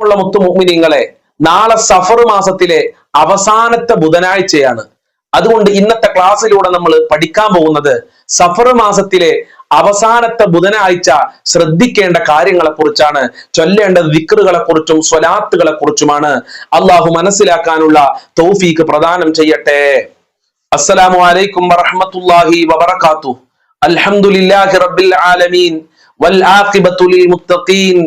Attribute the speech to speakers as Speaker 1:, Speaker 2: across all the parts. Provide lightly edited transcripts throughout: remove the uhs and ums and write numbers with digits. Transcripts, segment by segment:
Speaker 1: പ്രിയമുള്ള മുത്തുമുഅ്മിനീങ്ങളെ, നാളെ സഫർ മാസത്തിലെ അവസാനത്തെ ബുധനാഴ്ചയാണ്. അതുകൊണ്ട് ഇന്നത്തെ ക്ലാസ്സിലൂടെ നമ്മൾ പഠിക്കാൻ പോകുന്നത് സഫർ മാസത്തിലെ അവസാനത്തെ ബുധനാഴ്ച ശ്രദ്ധിക്കേണ്ട കാര്യങ്ങളെ കുറിച്ചാണ്, ചൊല്ലേണ്ട ദിക്റുകളെ കുറിച്ചും സ്വലാത്തുകളെ കുറിച്ചുമാണ്. അള്ളാഹു മനസ്സിലാക്കാനുള്ള തൗഫീഖ് പ്രദാനം ചെയ്യട്ടെ. അസ്സലാമു അലൈക്കും വറഹ്മത്തുള്ളാഹി വബറകാതുഹു. അൽഹംദുലില്ലാഹി റബ്ബിൽ ആലമീൻ വൽ ആഖിബത്തു ലിൽ മുത്തഖീൻ.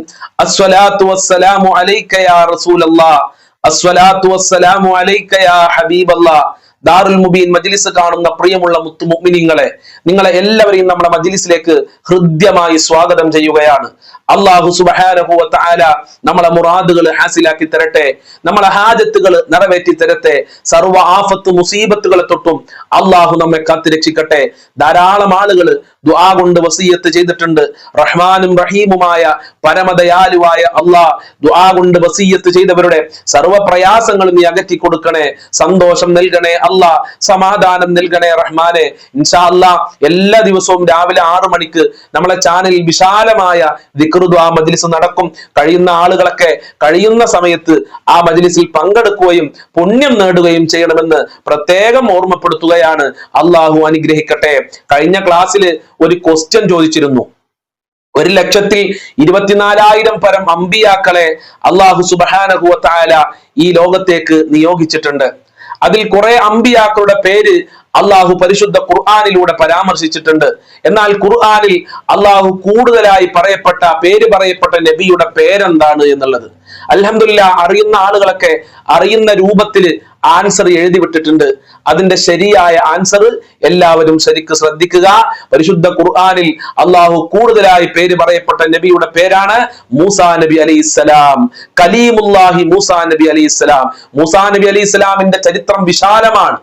Speaker 1: അസ്സലാത്തു വസ്സലാമു അലൈക യാ റസൂലല്ലാഹ്. അസ്സലാത്തു വസ്സലാമു അലൈക യാ ഹബീബല്ലാഹ്. ദാറുൽ മുബീൻ മജ്ലിസ് കാണുന്ന പ്രിയമുള്ള മുത്തുമുഅ്മിനീങ്ങളെ, നിങ്ങളെ എല്ലാവരെയും നമ്മുടെ മജ്ലിസിലേക്ക് ഹൃദ്യമായി സ്വാഗതം ചെയ്യുകയാണ്. അല്ലാഹു സുബ്ഹാനഹു വ തആല നമ്മളെ മുറാദുകൾ ഹാസിലാക്കി തരട്ടെ, നമ്മളെ ഹാജത്തുകൾ നിറവേറ്റി തരട്ടെ. സർവ്വ ആഫത്ത് മുസീബത്തുകളെ തൊട്ടും അല്ലാഹു നമ്മെ കാത്തുരക്ഷിക്കട്ടെ. ധാരാളം ആളുകൾ ദുആ കൊണ്ട് വസിയത്ത് ചെയ്തിട്ടുണ്ട്. റഹ്മാനും റഹീമുമായ പരമദയാലുവായ അല്ലാഹ് ദുആ കൊണ്ട് വസിയത്ത് ചെയ്തവരുടെ സർവ്വ പ്രയാസങ്ങളും നീ അകറ്റി കൊടുക്കണേ, സന്തോഷം നൽകണേ അല്ലാഹ്, സമാധാനം നൽകണേ റഹ്മാനെ. ഇൻഷാ അല്ലാഹ് എല്ലാ ദിവസവും രാവിലെ 6 മണിക്ക് നമ്മളെ ചാനലിൽ വിശാലമായ ദിക്ർ ദുആ മജ്ലിസ് നടക്കും. കഴിയുന്ന ആളുകളൊക്കെ കഴിയുന്ന സമയത്ത് ആ മജ്ലിസിൽ പങ്കെടുക്കുകയും പുണ്യം നേടുകയും ചെയ്യണമെന്ന് പ്രത്യേകം ഓർമ്മപ്പെടുത്തുകയാണ്. അല്ലാഹു അനുഗ്രഹിക്കട്ടെ. കഴിഞ്ഞ ക്ലാസ്സിൽ ഒരു ക്വസ്റ്റ്യൻ ചോദിച്ചിരുന്നു. 1,24,000 പരം അമ്പിയാക്കളെ അല്ലാഹു സുബ്ഹാനഹു വ തആല ഈ ലോകത്തേക്ക് നിയോഗിച്ചിട്ടുണ്ട്. അതിൽ കുറെ അമ്പിയാക്കളുടെ പേര് അള്ളാഹു പരിശുദ്ധ ഖുർആനിലൂടെ പരാമർശിച്ചിട്ടുണ്ട്. എന്നാൽ ഖുർആനിൽ അള്ളാഹു കൂടുതലായി പേര് പറയപ്പെട്ട നബിയുടെ പേരെന്താണ് എന്നുള്ളത് അൽഹംദുലില്ലാഹ് അറിയുന്ന ആളുകളൊക്കെ അറിയുന്ന രൂപത്തിൽ ആൻസർ എഴുതി വിട്ടിട്ടുണ്ട്. അതിന്റെ ശരിയായ ആൻസർ എല്ലാവരും ശരിക്ക് ശ്രദ്ധിക്കുക. പരിശുദ്ധ ഖുർആനിൽ അള്ളാഹു കൂടുതലായി പേര് പറയപ്പെട്ട നബിയുടെ പേരാണ് മൂസാ നബി അലൈഹിസ്സലാം. കലീമുല്ലാഹി മൂസാ നബി അലൈഹിസ്സലാം. മൂസാ നബി അലൈഹിസ്സലാമിന്റെ ചരിത്രം വിശാലമാണ്.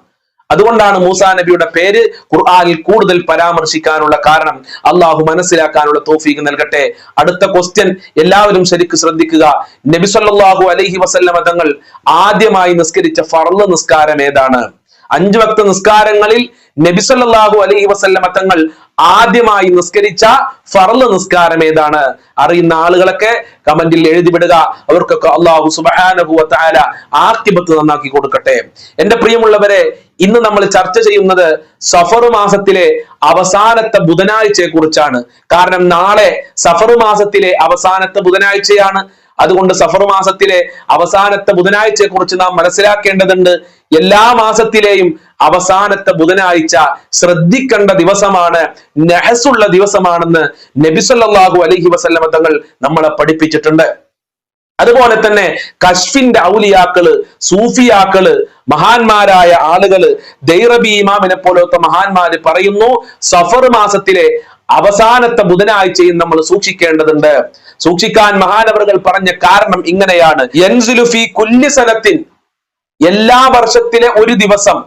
Speaker 1: അതുകൊണ്ടാണ് മൂസാ നബിയുടെ പേര് ഖുർആനിൽ കൂടുതൽ പരാമർശിക്കാനുള്ള കാരണം. അള്ളാഹു മനസ്സിലാക്കാനുള്ള തൗഫീഖ് നൽകട്ടെ. അടുത്ത ക്വസ്റ്റ്യൻ എല്ലാവരും ശരിക്ക് ശ്രദ്ധിക്കുക. നബി സല്ലല്ലാഹു അലൈഹി വസല്ലമ തങ്ങൾ ആദ്യമായി നിസ്കരിച്ച ഫർള് നിസ്കാരം ഏതാണ്? 5 വക്ത നിസ്കാരങ്ങളിൽ നബി സല്ലല്ലാഹു അലൈഹി വസല്ലമ തങ്ങൾ ആദ്യമായി നിസ്കരിച്ച ഫർള് നിസ്കാരം ഏതാണ്? അറിയുന്ന ആളുകളൊക്കെ കമന്റിൽ എഴുതി വിടുക. അവർക്കൊക്കെ അല്ലാഹു സുബ്ഹാനഹു വ തആല ആഖിബത്ത് നന്നാക്കി കൊടുക്കട്ടെ. എന്റെ പ്രിയമുള്ളവരെ, ഇന്ന് നമ്മൾ ചർച്ച ചെയ്യുന്നത് സഫർ മാസത്തിലെ അവസാനത്തെ ബുധനാഴ്ചയെ കുറിച്ചാണ്. കാരണം നാളെ സഫർ മാസത്തിലെ അവസാനത്തെ ബുധനാഴ്ചയാണ്. അതുകൊണ്ട് സഫർ മാസത്തിലെ അവസാനത്തെ ബുധനാഴ്ചയെ കുറിച്ച് നാം മനസ്സിലാക്കേണ്ടതുണ്ട്. എല്ലാ മാസത്തിലെയും അവസാനത്തെ ബുധനാഴ്ച ശ്രദ്ധിക്കേണ്ട ദിവസമാണ്, നഹസുള്ള ദിവസമാണെന്ന് നബി സല്ലല്ലാഹു അലൈഹി വസല്ലമ തങ്ങൾ നമ്മളെ പഠിപ്പിച്ചിട്ടുണ്ട്. അതുപോലെ തന്നെ കശ്ഫിന്റെ ഔലിയാക്കള്, സൂഫിയാക്കള്, മഹാന്മാരായ ആളുകള്, ദൈറബി ഇമാമിനെ പോലത്തെ മഹാന്മാര് പറയുന്നു, സഫർ മാസത്തിലെ അവസാനത്തെ ബുധനാഴ്ചയും നമ്മൾ സൂക്ഷിക്കേണ്ടതുണ്ട്. സൂക്ഷിക്കാൻ മഹാനവറുകൾ പറഞ്ഞ കാരണം ഇങ്ങനെയാണ്. യൻസിലു ഫീ കുല്ലി സനത്തിൻ, എല്ലാ വർഷത്തിലെ ഒരു ദിവസം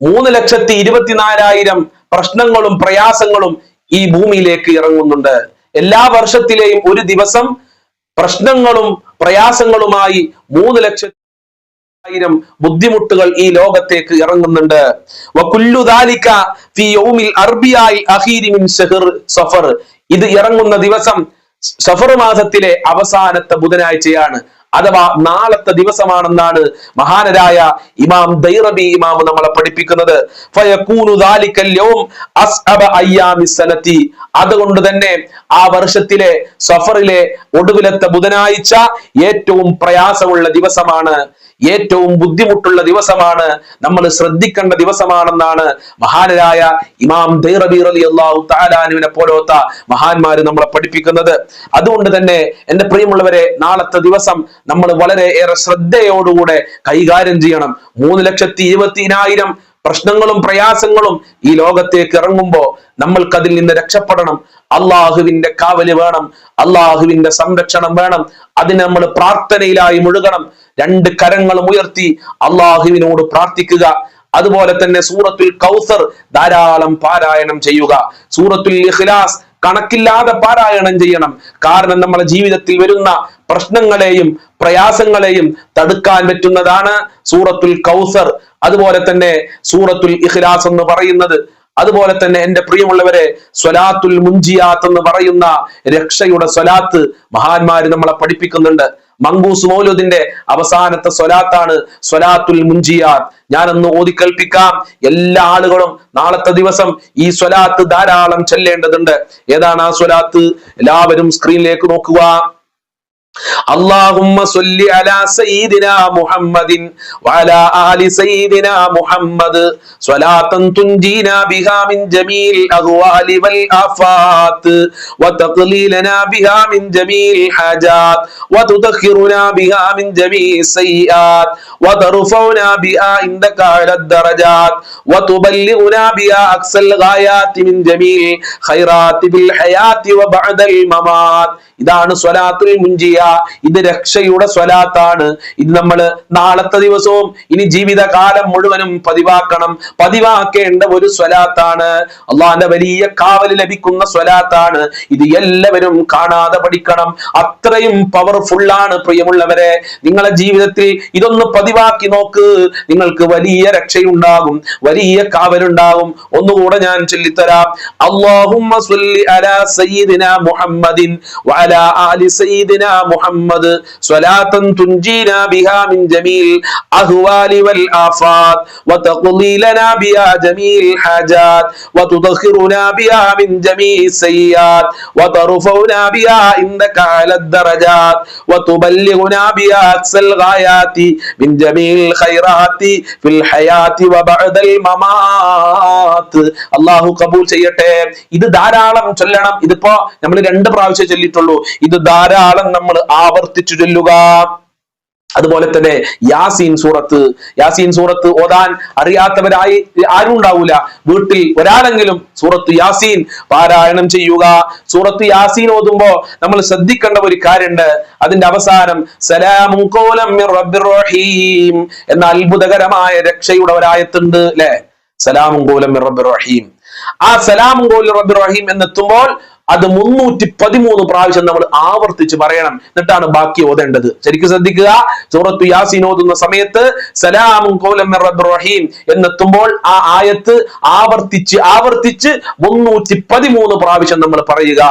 Speaker 1: 3,24,000 പ്രശ്നങ്ങളും പ്രയാസങ്ങളും ഈ ഭൂമിയിലേക്ക് ഇറങ്ങുന്നുണ്ട്. എല്ലാ വർഷത്തിലെയും ഒരു ദിവസം പ്രശ്നങ്ങളും പ്രയാസങ്ങളുമായി 3,00,000 ബുദ്ധിമുട്ടുകൾ ഈ ലോകത്തേക്ക് ഇറങ്ങുന്നുണ്ട്. വകുല്ലു ദാലിക ഫീ യൗമിൽ അർബിയാഇൽ അഖീരി മിൻ ശഹർ സഫർ. ഇത് ഇറങ്ങുന്ന ദിവസം സഫർ മാസത്തിലെ അവസാനത്തെ ബുധനാഴ്ചയാണ്, അഥവാ നാളത്തെ ദിവസമാണെന്നാണ് മഹാനരായ ഇമാം ദൈറബി ഇമാം നമ്മളെ പഠിപ്പിക്കുന്നത്. ഫയകൂനു ദാലികൽ യൗം അസ്അബ അയ്യാമിസ് സനതി. അതുകൊണ്ട് തന്നെ ആ വർഷത്തിലെ സഫറിലെ ഒടുവിലത്തെ ബുധനാഴ്ച ഏറ്റവും പ്രയാസമുള്ള ദിവസമാണ്, ഏറ്റവും ബുദ്ധിമുട്ടുള്ള ദിവസമാണ്, നമ്മൾ ശ്രദ്ധിക്കേണ്ട ദിവസമാണെന്നാണ് മഹാനരായ ഇമാം ദൈറബി റളിയല്ലാഹു തആല അൻഹുവിനെ പോലത്തെ മഹാന്മാര് നമ്മളെ പഠിപ്പിക്കുന്നത്. അതുകൊണ്ട് തന്നെ എന്റെ പ്രിയമുള്ളവരെ, നാളത്തെ ദിവസം നമ്മൾ വളരെ ഏറെ ശ്രദ്ധയോടുകൂടെ കൈകാര്യം ചെയ്യണം. 3,20,000 പ്രശ്നങ്ങളും പ്രയാസങ്ങളും ഈ ലോകത്തേക്ക് ഇറങ്ങുമ്പോ നമ്മൾക്ക് അതിൽ നിന്ന് രക്ഷപ്പെടണം. അള്ളാഹുവിന്റെ കാവല് വേണം, അള്ളാഹുവിന്റെ സംരക്ഷണം വേണം. അതിന് നമ്മൾ പ്രാർത്ഥനയിലായി മുഴുകണം. 2 കരങ്ങളും ഉയർത്തി അള്ളാഹുവിനോട് പ്രാർത്ഥിക്കുക. അതുപോലെ തന്നെ സൂറത്തുൽ കൗസർ ധാരാളം പാരായണം ചെയ്യുക. സൂറത്തുൽ ഇഖ്ലാസ് കണക്കില്ലാതെ പാരായണം ചെയ്യണം. കാരണം നമ്മുടെ ജീവിതത്തിൽ വരുന്ന പ്രശ്നങ്ങളെയും പ്രയാസങ്ങളെയും തടുക്കാൻ പറ്റുന്നതാണ് സൂറത്തുൽ കൗസർ. അതുപോലെ തന്നെ സൂറത്തുൽ ഇഖ്ലാസ് എന്ന് പറയുന്നത്. അതുപോലെ തന്നെ എന്റെ പ്രിയമുള്ളവരെ, സ്വലാത്തുൽ മുൻജിയാത്ത് എന്ന് പറയുന്ന രക്ഷയുടെ സ്വലാത്ത് മഹാന്മാര് നമ്മളെ പഠിപ്പിക്കുന്നുണ്ട്. മങ്കൂസ് മൗലൂദിന്റെ അവസാനത്തെ സ്വലാത്താണ് സ്വലാത്തുൽ മുൻജിയാത്ത്. ഞാനൊന്ന് ഓതിക്കൽപ്പിക്കാം. എല്ലാ ആളുകളും നാളത്തെ ദിവസം ഈ സ്വലാത്ത് ധാരാളം ചൊല്ലേണ്ടതുണ്ട്. ഏതാണ് ആ സ്വലാത്ത്? എല്ലാവരും സ്ക്രീനിലേക്ക് നോക്കുക. اللهم صل على سيدنا محمد وعلى آل سيدنا محمد صلاة تنجينا بها من جميع الأهوال والآفات وتقليلنا بها من جميع الحاجات وتطهرنا بها من جميع السيئات وترفعنا بها عندك على الدرجات وتبلغنا بها أقصى الغايات من جميع الخيرات بالحياة وبعد الممات. ഇതാണ് സ്വലാത്തുൽ മുൻജിയ. ഇത് രക്ഷയുടെ സ്വലാത്താണ്. ഇത് നമ്മൾ നാളത്തെ ദിവസവും ഇനി ജീവിതകാലം മുഴുവനും പതിവാക്കേണ്ട ഒരു സ്വലാത്താണ്. അള്ളാന്റെ വലിയ കാവൽ ലഭിക്കുന്ന സ്വലാത്താണ്. ഇത് എല്ലാവരും കാണാതെ പഠിക്കണം. അത്രയും പവർഫുൾ ആണ് പ്രിയമുള്ളവരെ. നിങ്ങളെ ജീവിതത്തിൽ ഇതൊന്ന് പതിവാക്കി നോക്ക്. നിങ്ങൾക്ക് വലിയ രക്ഷയുണ്ടാകും, വലിയ കാവലുണ്ടാകും. ഒന്നുകൂടെ ഞാൻ ചൊല്ലിത്തരാം. അല്ലാഹുമ്മ സ്വല്ലി അലാ സയ്യിദിനാ മുഹമ്മദിൻ വഅലാ آل سيدنا محمد صلاة تنجينا بها من جميع الأهوال والآفات وتقضي لنا بها جميع الحاجات وتطهرنا بها من جميع السيئات وترفعنا بها عندك على الدرجات وتبلغنا بها أقصى الغايات من جميع الخيرات في الحياة وبعد الممات. അല്ലാഹു കബൂൽ ചെയ്യട്ടെ. ഇത് ധാരാളം ചൊല്ലണം. ഇതിപ്പോ നമ്മൾ 2 പ്രാവശ്യം ചൊല്ലിയിട്ടുള്ളൂ. ഇത് ധാരാളം നമ്മൾ ആവർത്തിച്ചു ചൊല്ലുക. അതുപോലെ തന്നെ യാസീൻ സൂറത്ത് ഓതാൻ അറിയാത്തവരായി ആരും ഉണ്ടാവൂല. വീട്ടിൽ ഒരാളെങ്കിലും സൂറത്ത് യാസീൻ പാരായണം ചെയ്യുക. സൂറത്ത് യാസീൻ ഓതുമ്പോ നമ്മൾ ശ്രദ്ധിക്കേണ്ട ഒരു കാര്യമുണ്ട്. അതിന്റെ അവസാനം സലാമുൻ ഖൗലൻ മിർ റബ്ബിർ റഹീം എന്ന അത്ഭുതകരമായ രക്ഷയുടെ ഒരായത്തുണ്ട് അല്ലെ. സലാമുൻ ഖൗലൻ മിർ റബ്ബിർ റഹീം. ആ സലാമുൻ ഖൗലൻ റബ്ബിർ റഹീം എന്നെത്തുമ്പോൾ അത് 313 പ്രാവശ്യം നമ്മൾ ആവർത്തിച്ച് പറയണം. എന്നിട്ടാണ് ബാക്കി ഓതേണ്ടത്. ശരിക്കും ശ്രദ്ധിക്കുക. സൂറത്തു യാസീൻ ഓതുന്ന സമയത്ത് സലാമുൻ ഖൗലൻ മിർ റബ്ബിർ റഹീം എന്നെത്തുമ്പോൾ ആ ആയത്ത് ആവർത്തിച്ച് 313 പ്രാവശ്യം നമ്മൾ പറയുക.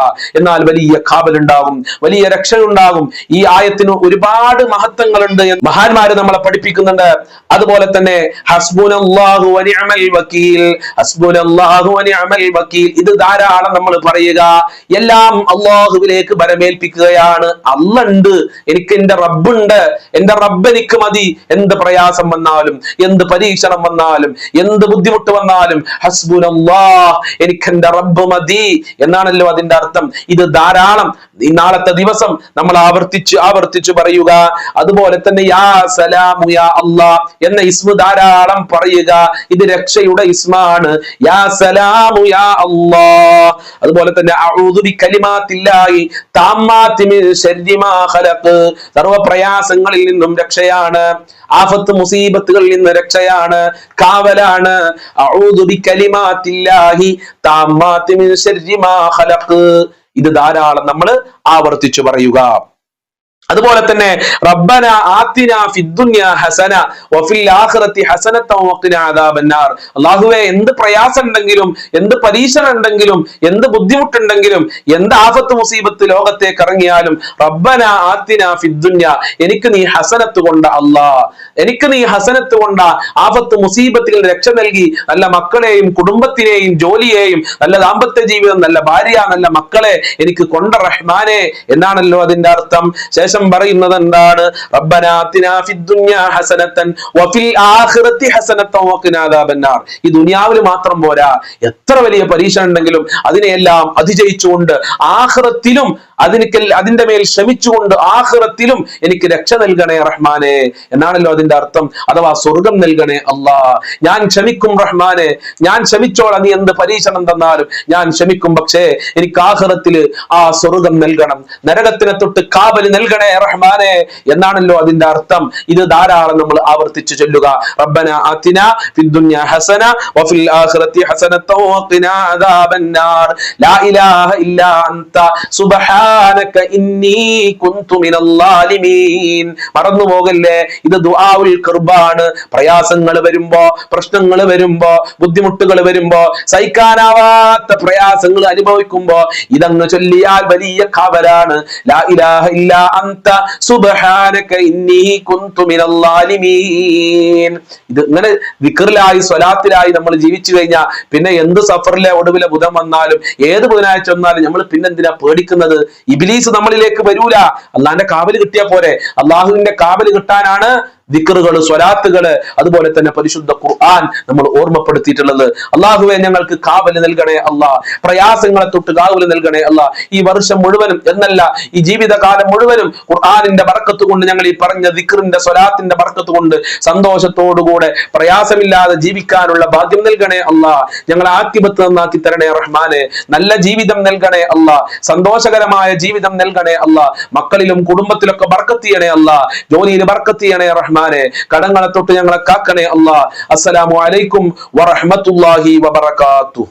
Speaker 1: എന്നാൽ വലിയ കാവലുണ്ടാകും, വലിയ രക്ഷയുണ്ടാകും. ഈ ആയത്തിന് ഒരുപാട് മഹത്വങ്ങളുണ്ട് മഹാന്മാര് നമ്മളെ പഠിപ്പിക്കുന്നുണ്ട്. അതുപോലെ തന്നെ ഹസ്ബുനല്ലാഹു വ നിഅമൽ വകീൽ, ഹസ്ബുനല്ലാഹു വ നിഅമൽ വകീൽ, ഇത് ധാരാളം നമ്മൾ പറയുക. എല്ലാം അള്ളാഹുവിലേക്ക് ബരമേൽപ്പിക്കുകയാണ്. അള്ളണ്ട്, എനിക്ക് എന്റെ റബ്ബുണ്ട്, എന്റെ റബ്ബ് എനിക്ക് മതി. എന്ത് പ്രയാസം വന്നാലും, എന്ത് പരീക്ഷണം വന്നാലും, എന്ത് ബുദ്ധിമുട്ട് വന്നാലും ഹസ്ബുനല്ലാഹ്, എനിക്ക് എന്റെ റബ്ബ് മതി എന്നാണല്ലോ അതിന്റെ അർത്ഥം. ഇത് ധാരാളം ഈ നാളത്തെ ദിവസം നമ്മൾ ആവർത്തിച്ചു പറയുക. അതുപോലെ തന്നെ യാ സലാമു യാ അല്ലാഹ് എന്ന ഇസ്മ ധാരാളം പറയുക. ഇത് രക്ഷയുടെ ഇസ്മാണ്. യാ സലാമു യാ അല്ലാഹ്. അതുപോലെ തന്നെ അഊദു ബികലിമാത്തില്ലാഹി താമ്മാത്തി മിൻ ശർരി മാ ഖലഖ്, സർവ്വ പ്രയാസങ്ങളിൽ നിന്നും രക്ഷയാണ്. ആഫത്ത് മുസീബത്തുകളിൽ നിന്ന് രക്ഷയാണ്, കാവലാണ്. അഊദു ബികലിമാത്തില്ലാഹി താമ്മാത്തി മിൻ ശർരി മാ ഖലഖ്. ഇത് ധാരാളം നമ്മൾ ആവർത്തിച്ചു പറയുക. അതുപോലെ തന്നെ റബ്ബന ആതിനാ ഫിദ്ദുനിയാ ഹസന വഫിൽ ആഖിറതി ഹസനതൻ വഖിനാ അദാബന്നാർ. അല്ലാഹുവേ, എന്ത് പ്രയാസം ഉണ്ടെങ്കിലും, എന്ത് പരീക്ഷണം ഉണ്ടെങ്കിലും, എന്ത് ബുദ്ധിമുട്ടുണ്ടെങ്കിലും, എന്ത് ആഫത്ത് മുസീബത്ത് ലോകത്തേക്ക് ഇറങ്ങിയാലും റബ്ബന ആതിനാ ഫിദ്ദുനിയാ, എനിക്ക് നീ ഹസനത്ത് കൊണ്ട അല്ലാഹ്, എനിക്ക് നീ ഹസനത്ത് കൊണ്ട ആഫത്ത് മുസീബത്തിൽ രക്ഷ നൽകി നല്ല മക്കളെയും കുടുംബത്തിനെയും ജോലിയെയും നല്ല ദാമ്പത്യ ജീവിതം, നല്ല ഭാര്യ, നല്ല മക്കളെ എനിക്ക് കൊണ്ട റഹ്മാനെ എന്നാണല്ലോ അതിന്റെ അർത്ഥം. ശേഷം പറയുന്നത് എന്താണ്? റബ്ബനാ ആതിനാ ഫിദ്ദുനിയാ ഹസനതൻ വഫിൽ ആഖിറതി ഹസനതൻ വഖിനാ അദാബന്നാർ. ഈ ദുനിയാവിൽ മാത്രം പോരാ, എത്ര വലിയ പരീക്ഷ ഉണ്ടെങ്കിലും അതിനെയെല്ലാം അതിജയിച്ചുകൊണ്ട് ആഖിറത്തിലും അതിന്റെ മേൽ ശ്രമിച്ചുകൊണ്ട് ആഖിറത്തിലും എനിക്ക് രക്ഷ നൽകണേ റഹ്മാനെ എന്നാണല്ലോ അതിന്റെ അർത്ഥം. അഥവാ സ്വർഗം നൽകണേ അല്ലാ. ഞാൻ ക്ഷമിക്കും റഹ്മാനെ, ഞാൻ ക്ഷമിച്ചോളാം, നീ എന്ത് പരീക്ഷണം തന്നാലും ഞാൻ ക്ഷമിക്കും. പക്ഷേ എനിക്ക് ആഖിറത്തില് ആ സ്വർഗം നൽകണം, നരകത്തിനെ തൊട്ട് കാവല് നൽകണേ റഹ്മാനെ എന്നാണല്ലോ അതിന്റെ അർത്ഥം. ഇത് ധാരാളം നമ്മൾ ആവർത്തിച്ചു ചൊല്ലുക. റബ്ബന ആതിനാ ഫിദ്ദുനിയാ ഹസന വഫിൽ ആഖിറതി ഹസനതൻ വഖിനാ അദാബന്നാർ. ലാ ഇലാഹ ഇല്ലാ അൻത സുബ്ഹാന സുബ്ഹാനക ഇന്നി കുന്തു മിനൽ ളാലിമീൻ. മറന്നു പോകല്ലേ, ഇത് ദുആഉൽ ഖർബാണ്. പ്രയാസങ്ങൾ വരുമ്പോ, പ്രശ്നങ്ങൾ വരുമ്പോ, ബുദ്ധിമുട്ടുകൾ വരുമ്പോ, സഹിക്കാനാവാത്ത പ്രയാസങ്ങൾ അനുഭവിക്കുമ്പോ ഇതങ്ങ് ചൊല്ലിയാൽ വലിയ കാവലാണ്. ലാ ഇലാഹ ഇല്ലാ അൻത സുബ്ഹാനക ഇന്നി കുന്തു മിനൽ ളാലിമീൻ. ഇത് ഇങ്ങനെ ദിക്റിലായി സ്വലാത്തിലായി നമ്മൾ ജീവിച്ചു കഴിഞ്ഞാൽ പിന്നെ എന്ത് സഫറിലെ ഒടുവിലെ ബുധൻ വന്നാലും ഏത് ബുധനാഴ്ച വന്നാലും നമ്മൾ പിന്നെന്തിനാ പേടിക്കുന്നത്? ഇബ്ലീസ് നമ്മളിലേക്ക് വരൂല. അള്ളാന്റെ കാവല് കിട്ടിയാ പോരെ. അള്ളാഹുവിന്റെ കാവല് കിട്ടാനാണ് ദിക്റുകള്, സ്വലാത്തുകള്, അതുപോലെ തന്നെ പരിശുദ്ധ ഖുർആൻ നമ്മൾ ഓർമ്മപ്പെടുത്തിയിട്ടുള്ളത്. അള്ളാഹുവെ ഞങ്ങൾക്ക് കാവല് നൽകണേ അല്ലാ, പ്രയാസങ്ങളെ തൊട്ട് കാവല് നൽകണേ അല്ലാ. ഈ വർഷം മുഴുവനും എന്നല്ല, ഈ ജീവിതകാലം മുഴുവനും ഖുർആനിന്റെ ബർക്കത്ത് കൊണ്ട്, ഞങ്ങൾ ഈ പറഞ്ഞ ദിക്റിന്റെ സ്വലാത്തിന്റെ ബർക്കത്ത് കൊണ്ട് സന്തോഷത്തോടുകൂടെ പ്രയാസമില്ലാതെ ജീവിക്കാനുള്ള ഭാഗ്യം നൽകണേ അല്ലാ. ഞങ്ങളെ ആക്കിബത്ത് നന്നാക്കി തരണേ റഹ്മാനെ. നല്ല ജീവിതം നൽകണേ അല്ലാ, സന്തോഷകരമായ ജീവിതം നൽകണേ അല്ലാ. മക്കളിലും കുടുംബത്തിലൊക്കെ ബർക്കത്ത് ചെയ്യണേ അല്ലാ, ജോലിയിൽ ബർക്കത്ത് ചെയ്യണേ റഹ്മാൻ. കടങ്ങളെ തൊട്ട് ഞങ്ങളെ കാക്കണേ അല്ലാ. അസ്സലാമു അലൈക്കും വറഹ്മത്തുള്ളാഹി വബറകാതുഹു.